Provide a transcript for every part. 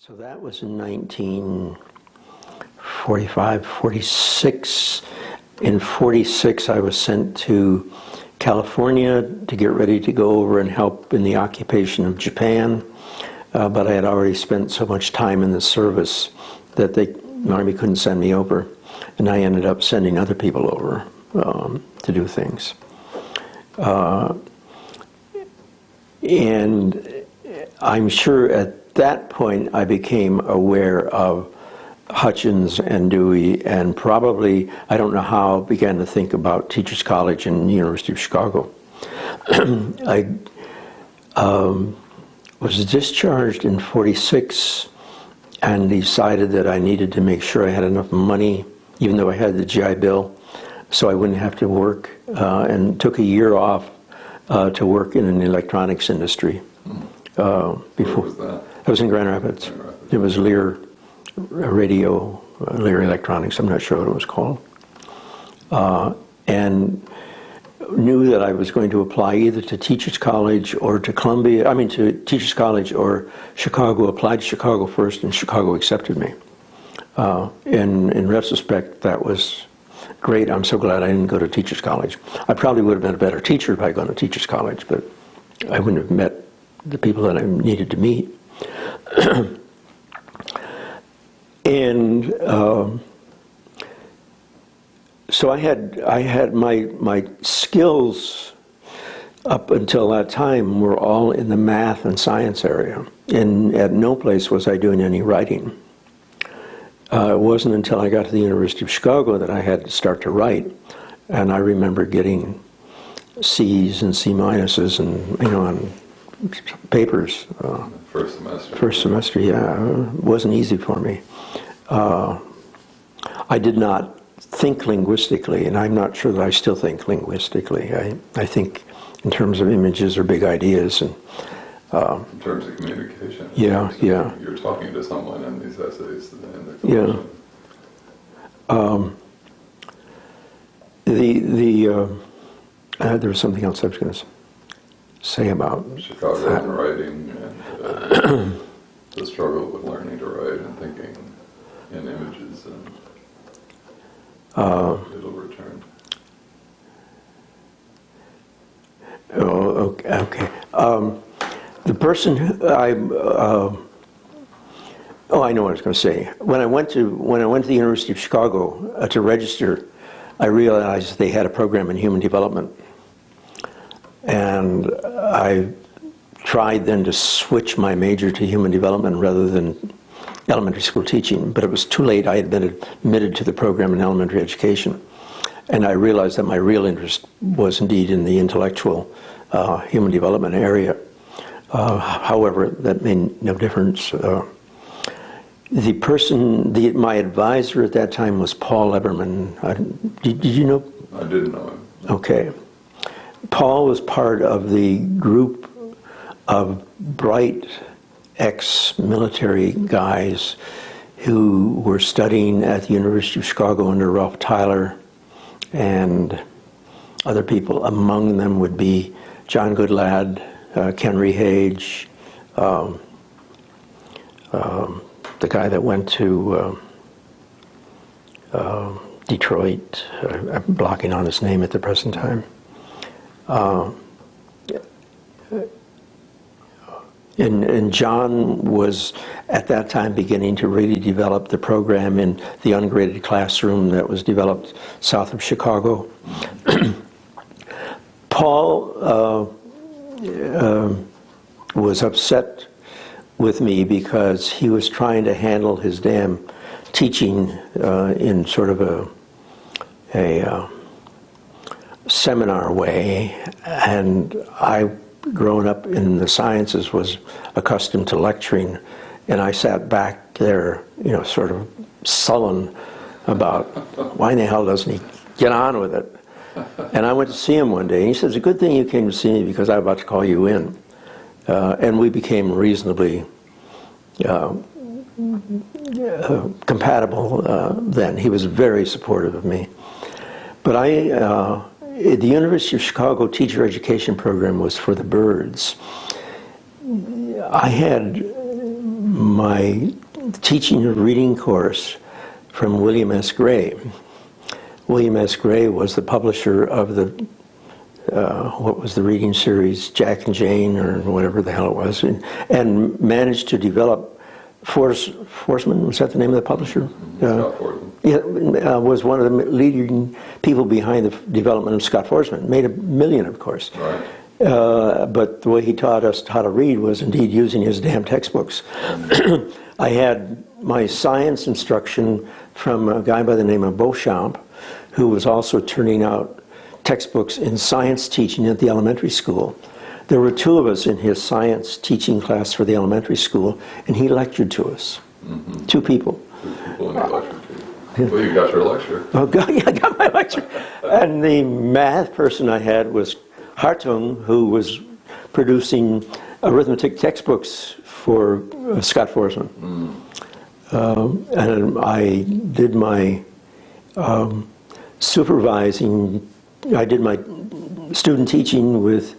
So that was in 1945, 46. In 46, I was sent to California to get ready to go over and help in the occupation of Japan. But I had already spent so much time in the service that the Army couldn't send me over. And I ended up sending other people over to do things. And I'm sure at that point I became aware of Hutchins and Dewey, and probably, I don't know how, began to think about Teachers College and University of Chicago. I was discharged in 46 and decided that I needed to make sure I had enough money, even though I had the GI Bill, so I wouldn't have to work, and took a year off to work in an electronics industry. Before. Where was that? I was in Grand Rapids. It was Lear Radio, Lear Electronics, I'm not sure what it was called. And knew that I was going to apply either to Teachers College or to to Teachers College or Chicago. Applied to Chicago first, and Chicago accepted me. In retrospect, that was great. I'm so glad I didn't go to Teachers College. I probably would have been a better teacher if I had gone to Teachers College, but I wouldn't have met the people that I needed to meet. And so I had my skills up until that time were all in the math and science area, and at no place was I doing any writing. It wasn't until I got to the University of Chicago that I had to start to write, and I remember getting C's and C minuses, and on papers. First semester. First semester, yeah, it wasn't easy for me. I did not think linguistically, and I'm not sure that I still think linguistically. I think in terms of images or big ideas, and in terms of communication. Yeah. You're talking to someone in these essays and the collection. There was something else I was going to say about Chicago that. and writing, and the struggle with learning to write and thinking in images, and it'll return. Oh, okay. The person I know what I was going to say. When I went to the University of Chicago to register, I realized they had a program in human development, and I tried then to switch my major to human development rather than elementary school teaching, but it was too late. I had been admitted to the program in elementary education, and I realized that my real interest was indeed in the intellectual human development area. However, that made no difference. My advisor at that time was Paul Eberman. Did you know? I didn't know him. Okay. Paul was part of the group of bright ex-military guys who were studying at the University of Chicago under Ralph Tyler and other people. Among them would be John Goodlad, Ken Rehage, the guy that went to Detroit. I'm blocking on his name at the present time. And John was at that time beginning to really develop the program in the ungraded classroom that was developed south of Chicago. Paul was upset with me because he was trying to handle his damn teaching in sort of a seminar way, and I, growing up in the sciences, was accustomed to lecturing, and I sat back there, sort of sullen about why in the hell doesn't he get on with it. And I went to see him one day, and he said, "It's a good thing you came to see me because I'm about to call you in." And we became reasonably compatible then. He was very supportive of me. But the University of Chicago teacher education program was for the birds. I had my teaching of reading course from William S. Gray. William S. Gray was the publisher of the, what was the reading series, Jack and Jane, or whatever the hell it was, and managed to develop, Forsman, was that the name of the publisher? Scott Forsman. Yeah, was one of the leading people behind the development of Scott Forsman. Made $1 million, of course. Right. But the way he taught us how to read was indeed using his damn textbooks. I had my science instruction from a guy by the name of Beauchamp, who was also turning out textbooks in science teaching at the elementary school. There were 2 of us in his science teaching class for the elementary school, and he lectured to us. 2 people. 2 people in your lecture too. Well, you got your lecture. Oh, God, yeah, I got my lecture. And the math person I had was Hartung, who was producing arithmetic textbooks for Scott Forsman. And I did my supervising, I did my student teaching with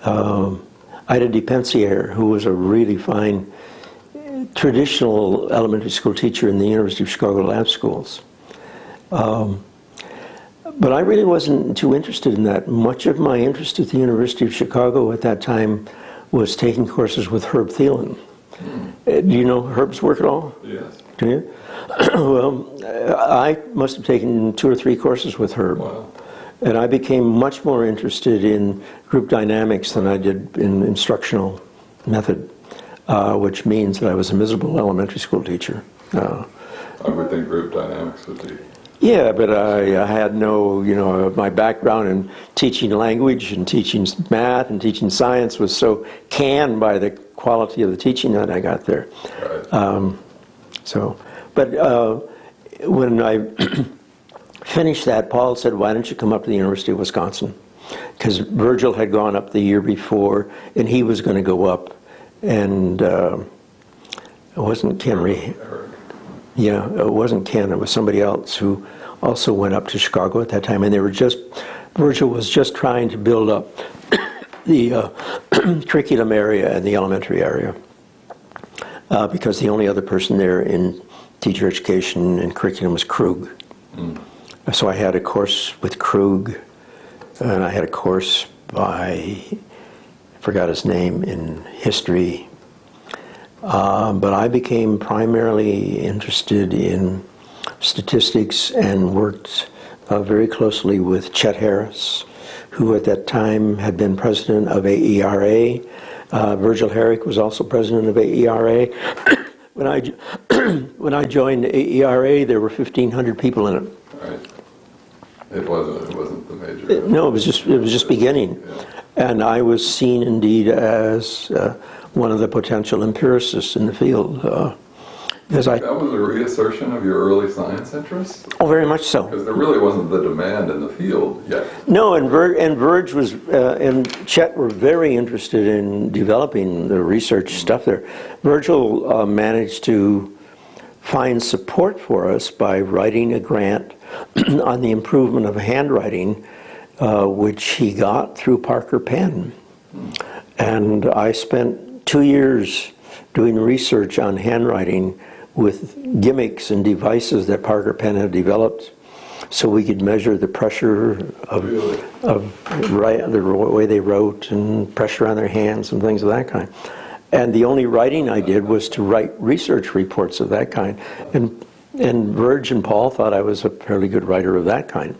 Ida DePensier, who was a really fine traditional elementary school teacher in the University of Chicago lab schools. But I really wasn't too interested in that. Much of my interest at the University of Chicago at that time was taking courses with Herb Thielen. Do you know Herb's work at all? Yes. Do you? Well, I must have taken 2 or 3 courses with Herb. Wow. And I became much more interested in group dynamics than I did in instructional method, which means that I was a miserable elementary school teacher. I would think group dynamics would be. Yeah, but I had no, my background in teaching language and teaching math and teaching science was so canned by the quality of the teaching that I got there. Right. But when I finished that, Paul said, why don't you come up to the University of Wisconsin? Because Virgil had gone up the year before, and he was going to go up. And it wasn't Ken. Yeah, it wasn't Ken. It was somebody else who also went up to Chicago at that time. And Virgil was just trying to build up the curriculum area and the elementary area. Because the only other person there in teacher education and curriculum was Krug. So I had a course with Krug, and I had a course by, I forgot his name, in history. But I became primarily interested in statistics and worked very closely with Chet Harris, who at that time had been president of AERA. Virgil Herrick was also president of AERA. When I joined AERA, there were 1,500 people in it. Right. It wasn't the major. No, it was just beginning, Yeah. And I was seen indeed as one of the potential empiricists in the field. That was a reassertion of your early science interests? Oh, very much so. Because there really wasn't the demand in the field yet. No, and Verge was, and Chet were very interested in developing the research stuff there. Virgil managed to find support for us by writing a grant on the improvement of handwriting, which he got through Parker Pen. And I spent 2 years doing research on handwriting with gimmicks and devices that Parker Pen had developed, so we could measure the pressure of the way they wrote and pressure on their hands and things of that kind. And the only writing I did was to write research reports of that kind. And Verge and Paul thought I was a fairly good writer of that kind,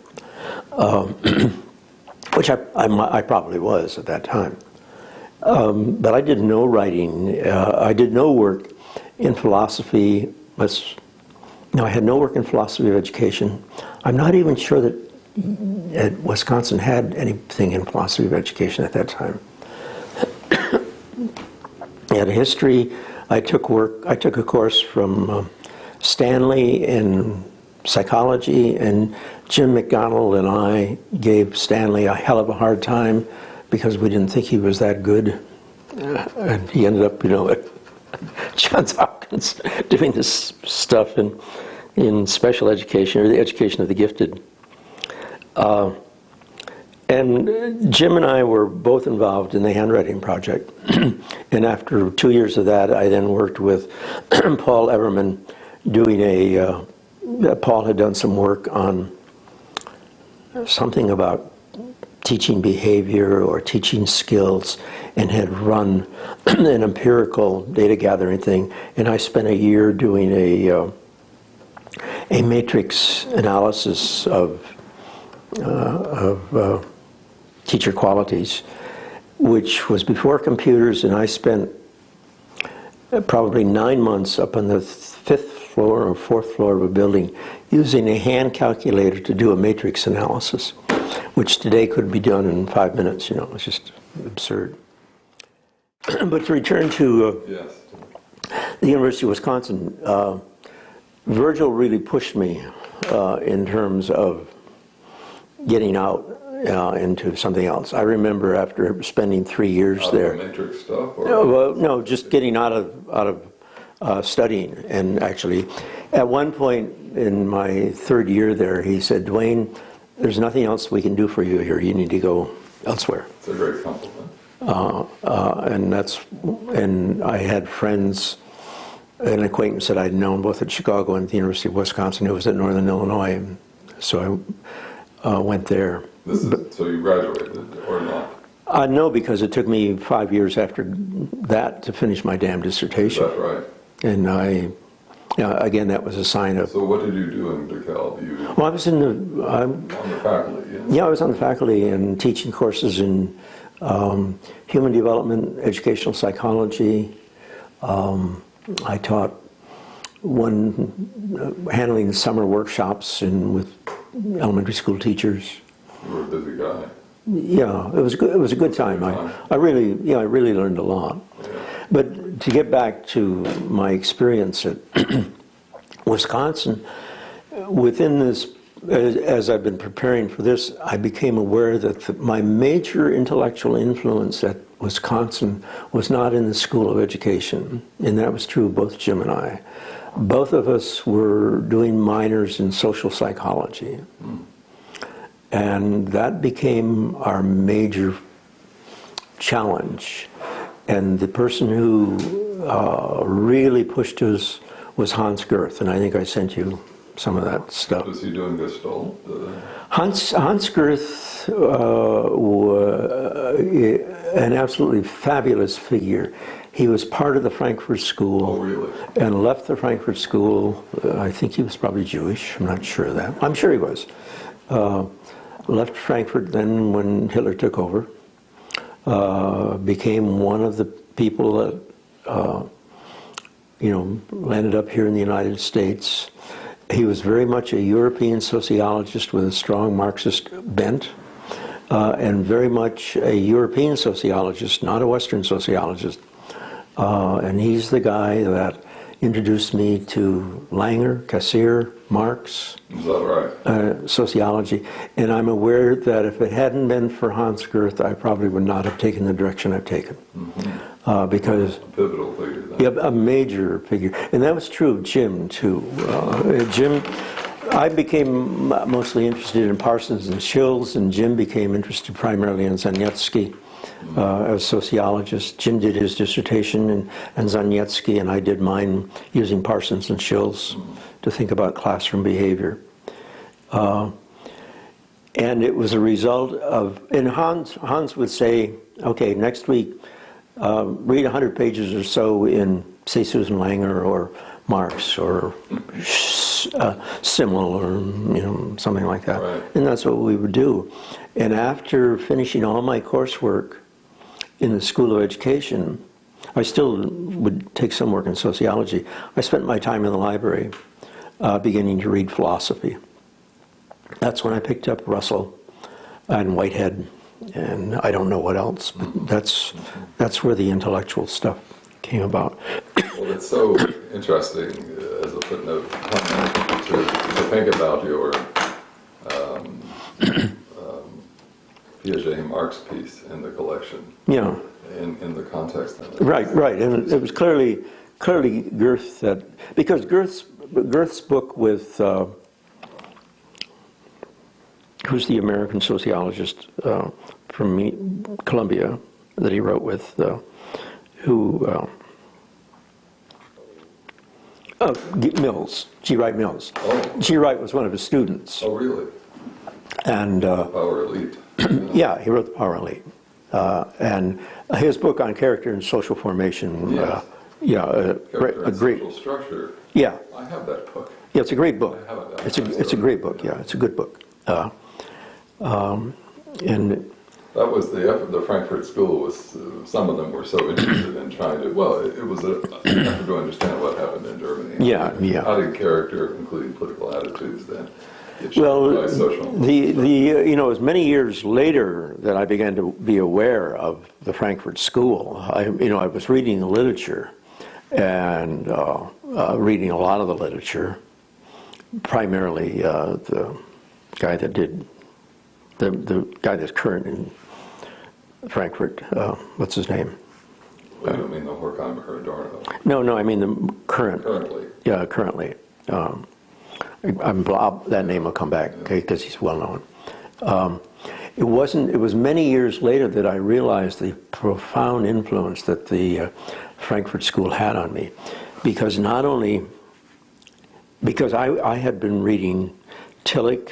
which I probably was at that time. But I did no writing. I did no work in philosophy. I had no work in philosophy of education. I'm not even sure that Wisconsin had anything in philosophy of education at that time. In history, I took a course from Stanley in psychology, and Jim McDonald and I gave Stanley a hell of a hard time because we didn't think he was that good. And he ended up, at Johns Hopkins doing this stuff in special education, or the education of the gifted. And Jim and I were both involved in the handwriting project. And after 2 years of that, I then worked with Paul Everman doing Paul had done some work on something about teaching behavior or teaching skills, and had run an empirical data gathering thing. And I spent a year doing a matrix analysis of teacher qualities, which was before computers, and I spent probably 9 months up on the 5th floor or 4th floor of a building using a hand calculator to do a matrix analysis, which today could be done in 5 minutes. You know, it's just absurd. But to return to the University of Wisconsin, Virgil really pushed me in terms of getting out into something else. I remember after spending 3 years there. Matrix stuff? Or No, just getting out of studying. And actually, at one point in my 3rd year there, he said, "Dwayne, there's nothing else we can do for you here. You need to go elsewhere." It's a great compliment. And I had friends, an acquaintance that I'd known both at Chicago and at the University of Wisconsin who was at Northern Illinois, and so I went there. So you graduated or not? No, because it took me 5 years after that to finish my damn dissertation. That's right. And again, that was a sign of. So what did you do in DeKalb? Well, I was in on the faculty. Yes. Yeah, I was on the faculty and teaching courses in human development, educational psychology. I taught handling summer workshops with elementary school teachers. You were a busy guy. Yeah, it was good. It was a good time. I really learned a lot. Yeah. But to get back to my experience at Wisconsin, within this, as I've been preparing for this, I became aware that my major intellectual influence at Wisconsin was not in the School of Education, and that was true of both Jim and I. Both of us were doing minors in social psychology. And that became our major challenge. And the person who really pushed us was Hans Gerth, and I think I sent you some of that stuff. Was he doing Gestalt? Hans Gerth was an absolutely fabulous figure. He was part of the Frankfurt School. Oh, really? And left the Frankfurt School. I think he was probably Jewish. I'm not sure of that. I'm sure he was. Left Frankfurt then when Hitler took over. Became one of the people that landed up here in the United States. He was very much a European sociologist with a strong Marxist bent, and very much a European sociologist, not a Western sociologist. And he's the guy that introduced me to Langer, Cassirer, Marx. Is that right? Sociology. And I'm aware that if it hadn't been for Hans Gerth, I probably would not have taken the direction I've taken. Mm-hmm. Because... A pivotal figure then. Yeah, a major figure. And that was true of Jim, too. Jim, I became mostly interested in Parsons and Schills, and Jim became interested primarily in Zanietsky. As a sociologist. Jim did his dissertation in Zanietsky, and I did mine using Parsons and Schills to think about classroom behavior. And it was a result of, and Hans would say, okay, next week, read 100 pages or so in, say, Susan Langer or Marx or Simmel or something like that. Right. And that's what we would do. And after finishing all my coursework in the School of Education, I still would take some work in sociology. I spent my time in the library beginning to read philosophy. That's when I picked up Russell and Whitehead, and I don't know what else, but that's where the intellectual stuff came about. Well, it's so interesting as a footnote to think about your Piaget Marx piece in the collection. Yeah. In the context of it. Right, and it was clearly Gerth that, because Gerth's book with who's the American sociologist from Columbia that he wrote with, Mills, G. Wright Mills. Oh. G. Wright was one of his students. Oh, really? And Power Elite. yeah, he wrote The Power Elite. And his book on character and social formation, Yes. Character a and great, Social Structure. yeah, I have that book. yeah, it's a great book. I have it. It's a great book, yeah, it's a good book. And That was the Frankfurt School was, some of them were so interested in trying to, well, it was you have to understand what happened in Germany. Yeah, yeah. How did character, including political attitudes, then get shaped well, by social? it was many years later that I began to be aware of the Frankfurt School. I was reading the literature and reading a lot of the literature, primarily the guy that did, the guy that's current in Frankfurt, what's his name? I don't mean the Horkheimer or Adorno. No, I mean the current. Currently. Yeah, currently. That name will come back, okay, because he's well known. It was many years later that I realized the profound influence that the Frankfurt School had on me, because I had been reading Tillich,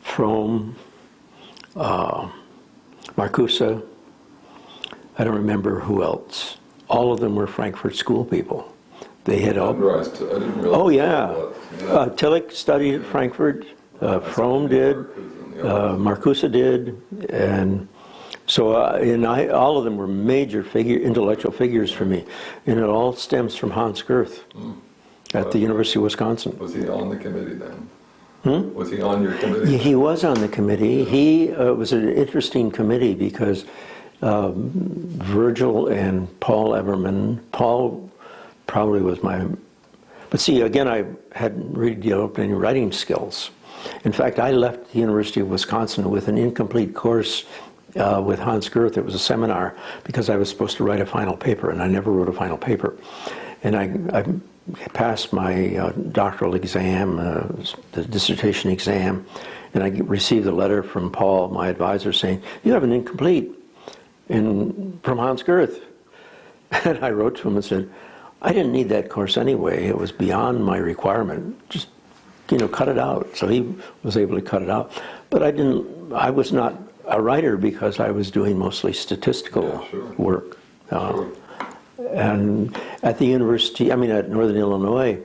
Fromm, Marcuse, I don't remember who else. All of them were Frankfurt School people. They had all. I didn't realize. Oh yeah, that. Tillich studied at Frankfurt. Fromm did. Marcuse did, and so all of them were major intellectual figures for me, and it all stems from Hans Gerth at the University of Wisconsin. Was he on the committee then? Was he on your committee? He was on the committee. He was an interesting committee because Virgil and Paul Everman. Paul probably was but see, again, I hadn't really developed any writing skills. In fact, I left the University of Wisconsin with an incomplete course with Hans Gerth. It was a seminar because I was supposed to write a final paper, and I never wrote a final paper. And I passed my doctoral exam, the dissertation exam, and I received a letter from Paul, my advisor, saying, "You have an incomplete," from Hans Gerth. And I wrote to him and said, "I didn't need that course anyway. It was beyond my requirement. Just, cut it out." So he was able to cut it out. But I was not a writer because I was doing mostly statistical work. Sure. And at the university, at Northern Illinois,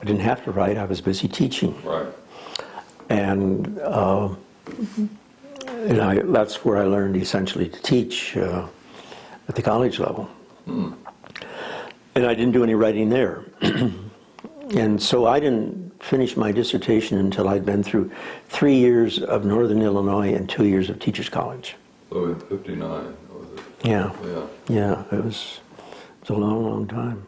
I didn't have to write. I was busy teaching. Right. And that's where I learned essentially to teach at the college level. And I didn't do any writing there. And so I didn't finish my dissertation until I'd been through 3 years of Northern Illinois and 2 years of Teachers College. So in '59, was it? Yeah. Yeah. Yeah, it was a long, long time.